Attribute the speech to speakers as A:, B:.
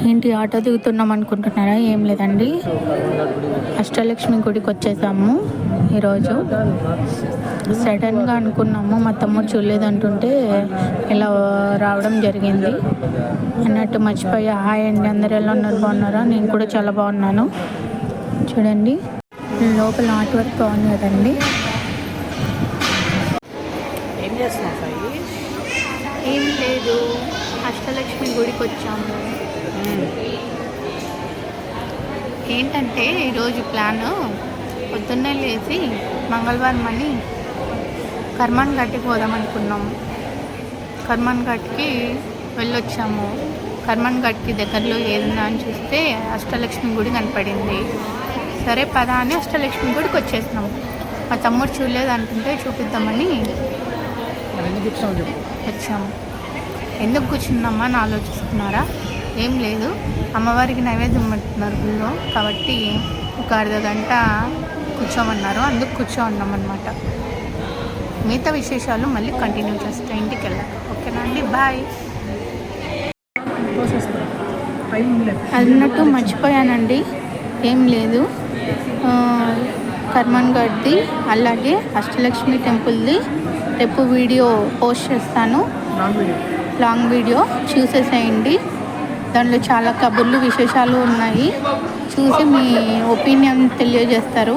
A: ఏంటి ఆటో దిగుతున్నాం అనుకుంటున్నారా? ఏం లేదండి, అష్టలక్ష్మి గుడికి వచ్చేసాము ఈరోజు. సడన్గా అనుకున్నాము, మా తమ్ముడు చూడలేదంటుంటే ఇలా రావడం జరిగింది అన్నట్టు మర్చిపోయా. హాయ్ అండి, అందరు ఎలా ఉన్నారు? బాగున్నారా? నేను కూడా చాలా బాగున్నాను. చూడండి లోపల ఆర్ట్ వర్క్ బాగుంది కదండి. ఏం లేదు, అష్టలక్ష్మి గుడికి వచ్చాము. ఏంటంటే ఈరోజు ప్లాను పొద్దున్నే లేచి మంగళవారం అని కర్మాన్ ఘాట్కి పోదాం అనుకున్నాము. కర్మాన్ ఘాట్కి వెళ్ళొచ్చాము. కర్మాన్ ఘాట్కి దగ్గరలో ఏదన్నా అని చూస్తే అష్టలక్ష్మి గుడి కనపడింది. సరే పదా అని అష్టలక్ష్మి గుడికి వచ్చేసినాము. మా తమ్ముడు చూడలేదు అంటుంటే చూపిద్దామని వచ్చాము. ఎందుకు కూర్చున్నామా అని ఆలోచిస్తున్నారా? ఏం లేదు, అమ్మవారికి నైవేద్యం పెడుతున్నారు గుళ్ళో కాబట్టి ఒక అర్ధ గంట కూర్చోమన్నారు, అందుకు కూర్చో ఉన్నామన్నమాట. మిగతా విశేషాలు మళ్ళీ కంటిన్యూ చేస్తా ఇంటికి వెళ్ళాక. ఓకేనా అండి, బాయ్. అన్నట్టు మర్చిపోయానండి, ఏం లేదు, కర్మాన్ ఘాట్ది అలాగే అష్టలక్ష్మి టెంపుల్ది రేపు వీడియో పోస్ట్ చేస్తాను, లాంగ్ వీడియో చూసేసేయండి. దాంట్లో చాలా కబుర్లు విశేషాలు ఉన్నాయి, చూసి మీ ఒపీనియన్ తెలియజేస్తారు.